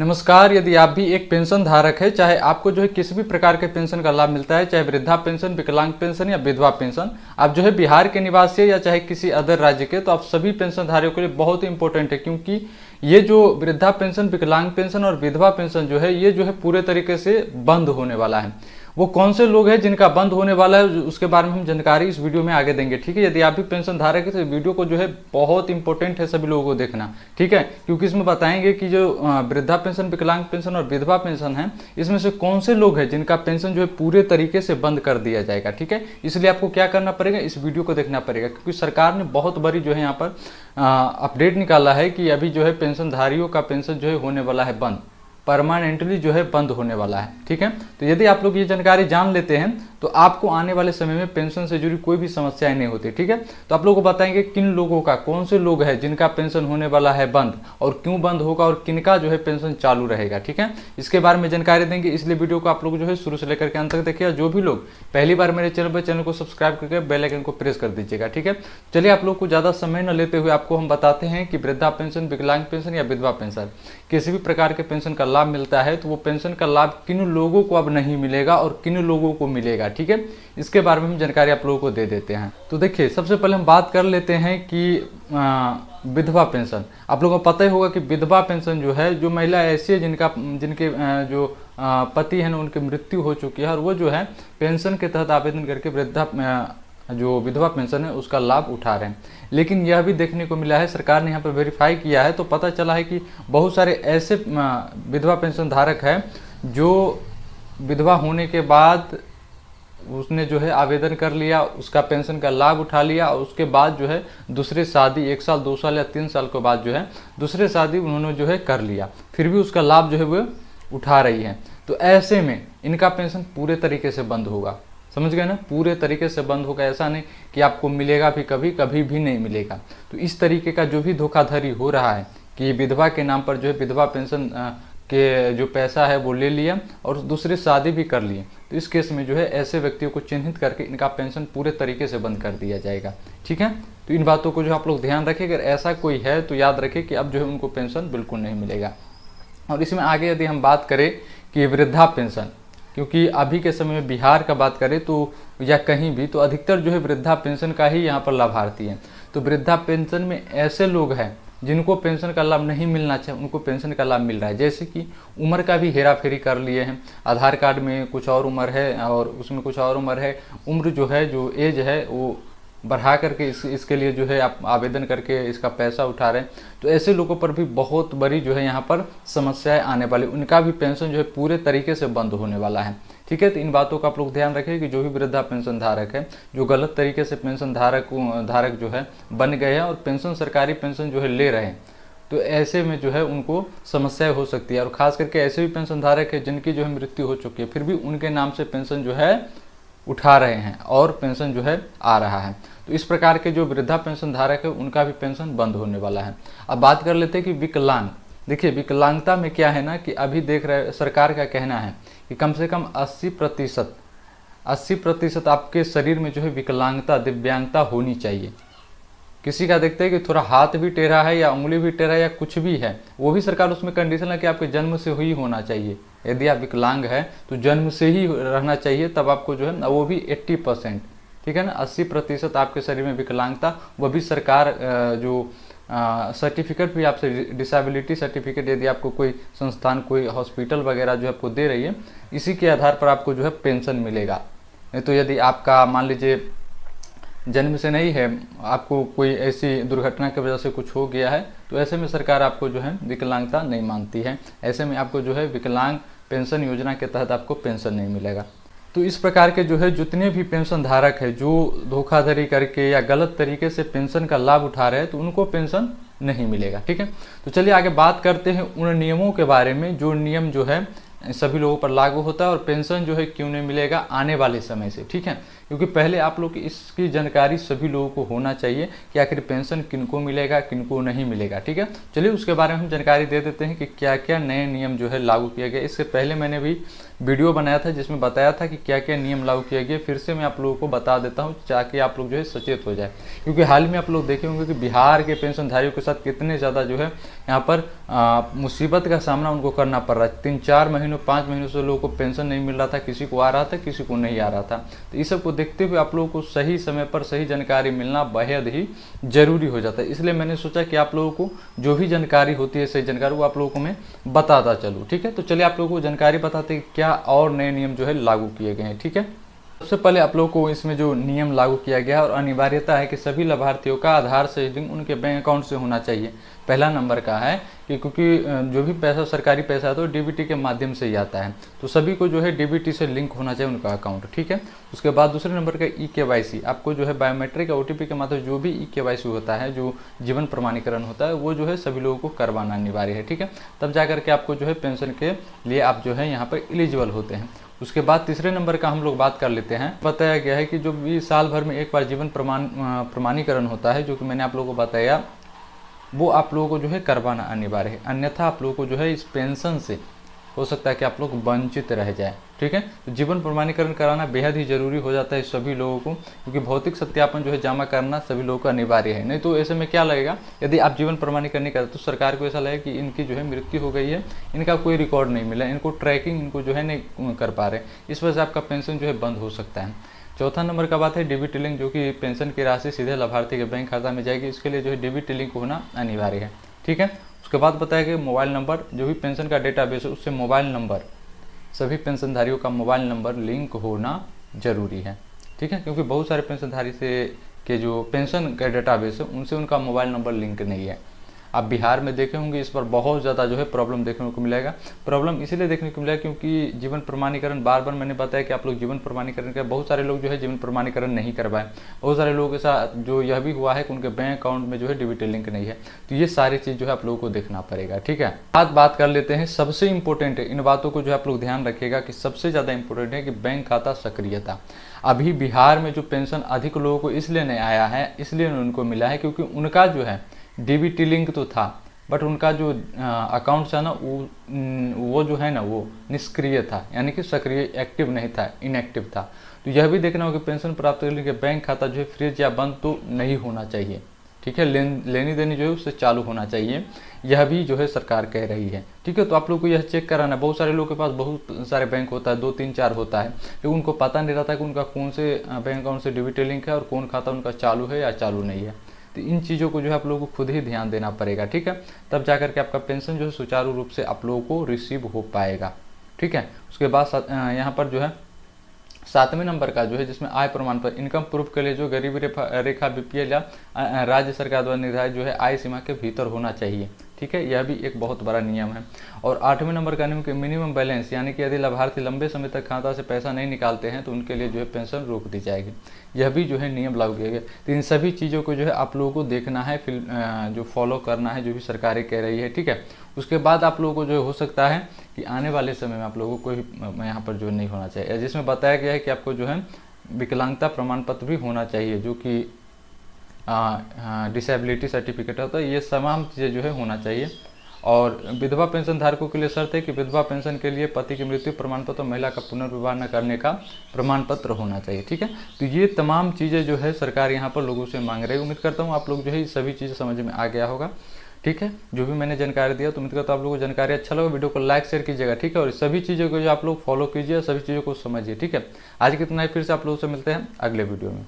नमस्कार। यदि आप भी एक पेंशन धारक है, चाहे आपको जो है किसी भी प्रकार के पेंशन का लाभ मिलता है, चाहे वृद्धा पेंशन, विकलांग पेंशन या विधवा पेंशन, आप जो है बिहार के निवासी है या चाहे किसी अदर राज्य के, तो आप सभी पेंशन धारकों के लिए बहुत ही इंपॉर्टेंट है। क्योंकि ये जो वृद्धा पेंशन, विकलांग पेंशन और विधवा पेंशन जो है, ये जो है पूरे तरीके से बंद होने वाला है। वो कौन से लोग हैं जिनका बंद होने वाला है, उसके बारे में हम जानकारी इस वीडियो में आगे देंगे। ठीक है, यदि आप भी पेंशन धारक है तो वीडियो को जो है बहुत इंपॉर्टेंट है सभी लोगों को देखना। ठीक है, क्योंकि इसमें बताएंगे कि जो वृद्धा पेंशन, विकलांग पेंशन और विधवा पेंशन है, इसमें से कौन से लोग हैं जिनका पेंशन जो है पूरे तरीके से बंद कर दिया जाएगा। ठीक है, इसलिए आपको क्या करना पड़ेगा, इस वीडियो को देखना पड़ेगा। क्योंकि सरकार ने बहुत बड़ी जो है यहाँ पर अपडेट निकाला है कि अभी जो है पेंशनधारियों का पेंशन जो है होने वाला है बंद, परमानेंटली जो है बंद होने वाला है। ठीक है, तो यदि आप लोग ये जानकारी जान लेते हैं तो आपको आने वाले समय में पेंशन से जुड़ी कोई भी समस्याएं नहीं होती। ठीक है, तो आप लोगों को बताएंगे किन लोगों का, कौन से लोग हैं जिनका पेंशन होने वाला है बंद और क्यों बंद होगा और किनका जो है पेंशन चालू रहेगा। ठीक है, इसके बारे में जानकारी देंगे, इसलिए वीडियो को आप लोग जो है शुरू से लेकर के अंत तक देखिएगा। जो भी लोग पहली बार मेरे चैनल पर, चैनल को सब्सक्राइब करके बेल आइकन को प्रेस कर दीजिएगा। ठीक है, चलिए आप लोग को ज़्यादा समय न लेते हुए आपको हम बताते हैं कि वृद्धा पेंशन, विकलांग पेंशन या विधवा पेंशन, किसी भी प्रकार के पेंशन का लाभ मिलता है तो वो पेंशन का लाभ किन लोगों को अब नहीं मिलेगा और किन लोगों को मिलेगा। ठीक है, इसके बारे में हम जानकारी आप लोगों को दे देते हैं। तो देखिए, सबसे पहले हम बात कर लेते हैं कि विधवा पेंशन। आप लोगों को पता ही होगा कि विधवा पेंशन जो है, जो महिला ऐसी है जिनके जो पति हैं उनकी मृत्यु हो चुकी है और वो जो है पेंशन के तहत आवेदन करके वृद्धा जो विधवा पेंशन है उसका लाभ उठा रहे हैं। लेकिन यह भी देखने को मिला है, सरकार ने यहाँ पर वेरीफाई किया है तो पता चला है कि बहुत सारे ऐसे विधवा पेंशन धारक हैं जो विधवा होने के बाद उसने जो है आवेदन कर लिया, उसका पेंशन का लाभ उठा लिया और उसके बाद जो है दूसरे शादी 1 साल, 2 साल या 3 साल के बाद जो है दूसरे शादी उन्होंने जो है कर लिया, फिर भी उसका लाभ जो है वो उठा रही है। तो ऐसे में इनका पेंशन पूरे तरीके से बंद होगा। समझ गए ना, पूरे तरीके से बंद होगा। ऐसा नहीं कि आपको मिलेगा भी, कभी कभी भी नहीं मिलेगा। तो इस तरीके का जो भी धोखाधड़ी हो रहा है कि विधवा के नाम पर जो है विधवा पेंशन के जो पैसा है वो ले लिया और दूसरी शादी भी कर लिए, तो इस केस में जो है ऐसे व्यक्तियों को चिन्हित करके इनका पेंशन पूरे तरीके से बंद कर दिया जाएगा। ठीक है, तो इन बातों को जो आप लोग ध्यान रखें। अगर ऐसा कोई है तो याद रखें कि अब जो है उनको पेंशन बिल्कुल नहीं मिलेगा। और इसमें आगे यदि हम बात करें कि वृद्धा पेंशन, क्योंकि अभी के समय में बिहार का बात करें तो या कहीं भी, तो अधिकतर जो है वृद्धा पेंशन का ही यहाँ पर लाभार्थी हैं। तो वृद्धा पेंशन में ऐसे लोग हैं जिनको पेंशन का लाभ नहीं मिलना चाहिए, उनको पेंशन का लाभ मिल रहा है। जैसे कि उम्र का भी हेरा फेरी कर लिए हैं, आधार कार्ड में कुछ और उम्र है और उसमें कुछ और उम्र है, उम्र जो है, जो एज है वो बढ़ा करके इसके लिए जो है आप आवेदन करके इसका पैसा उठा रहे हैं। तो ऐसे लोगों पर भी बहुत बड़ी जो है यहाँ पर समस्याएं आने वाली, उनका भी पेंशन जो है पूरे तरीके से बंद होने वाला है। ठीक है, तो इन बातों का आप लोग ध्यान रखें कि जो भी वृद्धा पेंशन धारक है, जो गलत तरीके से पेंशन धारक जो है बन गए हैं और पेंशन, सरकारी पेंशन जो है ले रहे हैं, तो ऐसे में जो है उनको समस्याएं हो सकती है। और खास करके ऐसे भी पेंशन धारक है जिनकी जो है मृत्यु हो चुकी है, फिर भी उनके नाम से पेंशन जो है उठा रहे हैं और पेंशन जो है आ रहा है। तो इस प्रकार के जो वृद्धा पेंशन धारक है उनका भी पेंशन बंद होने वाला है। अब बात कर लेते हैं कि विकलांग। देखिए, विकलांगता में क्या है ना कि अभी देख रहे, सरकार का कहना है कि कम से कम 80% आपके शरीर में जो है विकलांगता, दिव्यांगता होनी चाहिए। किसी का देखते हैं कि थोड़ा हाथ भी टेढ़ा है या उंगली भी टेढ़ा है या कुछ भी है, वो भी सरकार उसमें कंडीशन है कि आपके जन्म से ही होना चाहिए। यदि आप विकलांग है तो जन्म से ही रहना चाहिए, तब आपको जो है ना, वो भी 80%। ठीक है ना, 80% आपके शरीर में विकलांगता, वो भी सरकार जो सर्टिफिकेट भी आपसे, डिसेबिलिटी सर्टिफिकेट यदि आपको कोई संस्थान, कोई हॉस्पिटल वगैरह जो आपको दे रही है, इसी के आधार पर आपको जो है पेंशन मिलेगा। नहीं तो यदि आपका मान लीजिए जन्म से नहीं है, आपको कोई ऐसी दुर्घटना की वजह से कुछ हो गया है, तो ऐसे में सरकार आपको जो है विकलांगता नहीं मानती है। ऐसे में आपको जो है विकलांग पेंशन योजना के तहत आपको पेंशन नहीं मिलेगा। तो इस प्रकार के जो है जितने भी पेंशन धारक है जो धोखाधड़ी करके या गलत तरीके से पेंशन का लाभ उठा रहे हैं, तो उनको पेंशन नहीं मिलेगा। ठीक है, तो चलिए आगे बात करते हैं उन नियमों के बारे में, जो नियम जो है सभी लोगों पर लागू होता है और पेंशन जो है क्यों नहीं मिलेगा आने वाले समय से, ठीक है। क्योंकि पहले आप लोग की इसकी जानकारी सभी लोगों को होना चाहिए कि आखिर पेंशन किनको मिलेगा किनको नहीं मिलेगा, ठीक है। चलिए उसके बारे में हम जानकारी दे देते हैं कि क्या क्या नए नियम जो है लागू किया गया। इससे पहले मैंने भी वीडियो बनाया था जिसमें बताया था कि क्या क्या नियम लागू किया गया। फिर से मैं आप लोगों को बता देता हूँ ताकि आप लोग जो है सचेत हो जाए। क्योंकि हाल में आप लोग देखे होंगे कि बिहार के पेंशनधारियों के साथ कितने ज़्यादा जो है यहाँ पर मुसीबत का सामना उनको करना पड़ रहा है। 3-4 महीनों 5 महीनों से लोगों को पेंशन नहीं मिल रहा था, किसी को आ रहा था किसी को नहीं आ रहा था। तो इस सब को देखते हुए आप लोगों को सही समय पर सही जानकारी मिलना बेहद ही जरूरी हो जाता है। इसलिए मैंने सोचा कि आप लोगों को जो भी जानकारी होती है सही जानकारी वो आप लोगों को मैं बताता चलूँ, ठीक है। तो चलिए आप लोगों को जानकारी बताते हैं क्या और नए नियम जो है लागू किए गए हैं, ठीक है। सबसे पहले आप लोगों को इसमें जो नियम लागू किया गया है और अनिवार्यता है कि सभी लाभार्थियों का आधार से लिंक उनके बैंक अकाउंट से होना चाहिए। पहला नंबर का है कि क्योंकि जो भी पैसा सरकारी पैसा है तो डीबीटी के माध्यम से ही आता है, तो सभी को जो है डीबीटी से लिंक होना चाहिए उनका अकाउंट, ठीक है। उसके बाद दूसरे नंबर का ई-केवाईसी, आपको जो है बायोमेट्रिक ओटीपी के माध्यम जो भी ई-केवाईसी होता है, जो जीवन प्रमाणीकरण होता है, वो जो है सभी लोगों को करवाना अनिवार्य है, ठीक है। तब जा करके आपको जो है पेंशन के लिए आप जो है यहाँ पर एलिजिबल होते हैं। उसके बाद तीसरे नंबर का हम लोग बात कर लेते हैं। बताया गया है कि जो भी साल भर में एक बार जीवन प्रमाणीकरण होता है, जो कि मैंने आप लोगों को बताया, वो आप लोगों को जो है करवाना अनिवार्य है। अन्यथा आप लोगों को जो है इस पेंशन से हो सकता है कि आप लोग वंचित रह जाए, ठीक है। तो जीवन प्रमाणीकरण कराना बेहद ही जरूरी हो जाता है सभी लोगों को, क्योंकि भौतिक सत्यापन जो है जमा करना सभी लोगों का अनिवार्य है। नहीं तो ऐसे में क्या लगेगा, यदि आप जीवन प्रमाणीकरण नहीं करते तो सरकार को ऐसा लगेगा कि इनकी जो है मृत्यु हो गई है, इनका कोई रिकॉर्ड नहीं मिला, इनको ट्रैकिंग इनको जो है नहीं कर पा रहे, इस वजह से आपका पेंशन जो है बंद हो सकता है। चौथा नंबर का बात है डीबीटी लिंक, जो कि पेंशन की राशि सीधे लाभार्थी के बैंक खाता में जाएगी। इसके लिए जो है डीबीटी लिंक होना अनिवार्य है, ठीक है। उसके बाद बताया कि मोबाइल नंबर, जो भी पेंशन का डेटाबेस है उससे मोबाइल नंबर, सभी पेंशनधारियों का मोबाइल नंबर लिंक होना जरूरी है, ठीक है। क्योंकि बहुत सारे पेंशनधारी से के जो पेंशन का डेटाबेस है उनसे उनका मोबाइल नंबर लिंक नहीं है। आप बिहार में देखे होंगे इस पर बहुत ज़्यादा जो है प्रॉब्लम देखने को मिलेगा। प्रॉब्लम इसलिए देखने को मिलेगा क्योंकि जीवन प्रमाणीकरण, बार बार मैंने बताया कि आप लोग जीवन प्रमाणीकरण का, बहुत सारे लोग जो है जीवन प्रमाणीकरण नहीं करवाए। बहुत सारे लोगों के साथ जो यह भी हुआ है कि उनके बैंक अकाउंट में जो है डीबीटी लिंक नहीं है। तो ये सारी चीज़ जो है आप लोगों को देखना पड़ेगा, ठीक है। बात कर लेते हैं सबसे इंपॉर्टेंट है, इन बातों को जो है आप लोग ध्यान रखिएगा कि सबसे ज़्यादा इंपॉर्टेंट है कि बैंक खाता सक्रियता। अभी बिहार में जो पेंशन अधिक लोगों को इसलिए नहीं आया है, इसलिए उनको मिला है क्योंकि उनका जो है डीबीटी लिंक तो था, बट उनका जो अकाउंट था ना वो जो है ना वो निष्क्रिय था, यानी कि सक्रिय, एक्टिव नहीं था, इनएक्टिव था। तो यह भी देखना होगा कि पेंशन प्राप्त करने के बैंक खाता जो है फ्रीज या बंद तो नहीं होना चाहिए, ठीक है। लेनी देनी जो है उससे चालू होना चाहिए, यह भी जो है सरकार कह रही है, ठीक है। तो आप लोग को यह चेक कराना, बहुत सारे लोगों के पास बहुत सारे बैंक होता है, 2-3-4 होता है, लेकिन उनको पता नहीं रहता कि उनका कौन से बैंक अकाउंट से डीबीटी लिंक है और कौन खाता उनका चालू है या चालू नहीं है। तो इन चीज़ों को जो है आप लोगों को खुद ही ध्यान देना पड़ेगा, ठीक है। तब जाकर के आपका पेंशन जो है सुचारू रूप से आप लोगों को रिसीव हो पाएगा, ठीक है। उसके बाद यहाँ पर जो है 7वें नंबर का जो है जिसमें आय प्रमाण पत्र, इनकम प्रूफ के लिए जो गरीबी रेखा बीपीएल या राज्य सरकार द्वारा निर्धारित जो है आय सीमा के भीतर होना चाहिए, ठीक है। यह भी एक बहुत बड़ा नियम है। और 8वें नंबर का नियम कि मिनिमम बैलेंस, यानी कि यदि लाभार्थी लंबे समय तक खाता से पैसा नहीं निकालते हैं तो उनके लिए जो है पेंशन रोक दी जाएगी। यह भी जो है नियम लागू किया गया। तो इन सभी चीज़ों को जो है आप लोगों को देखना है, फिर जो फॉलो करना है जो भी सरकारें कह रही है, ठीक है। उसके बाद आप लोगों को जो हो सकता है कि आने वाले समय में आप लोगों को कोई यहाँ पर जो नहीं होना चाहिए, जिसमें बताया गया है कि आपको जो है विकलांगता प्रमाण पत्र भी होना चाहिए, जो कि डिसेबिलिटी सर्टिफिकेट होता है। ये तमाम चीज़ें जो है होना चाहिए। और विधवा पेंशन धारकों के लिए शर्त है कि विधवा पेंशन के लिए पति की मृत्यु प्रमाण पत्र, महिला का पुनर्विवाह न करने का प्रमाण पत्र होना चाहिए, ठीक है। तो ये तमाम चीज़ें जो है सरकार यहाँ पर लोगों से मांग रही है। उम्मीद करता हूँ आप लोग जो है सभी चीज़ें समझ में आ गया होगा, ठीक है। जो भी मैंने जानकारी दिया तो उम्मीद करता हूँ आप लोगों को जानकारी अच्छा लगा। वीडियो को लाइक शेयर कीजिएगा, ठीक है। और सभी चीज़ों को जो आप लोग फॉलो कीजिए, सभी चीज़ों को समझिए, ठीक है। आज कितना ही, फिर से आप लोगों से मिलते हैं अगले वीडियो में।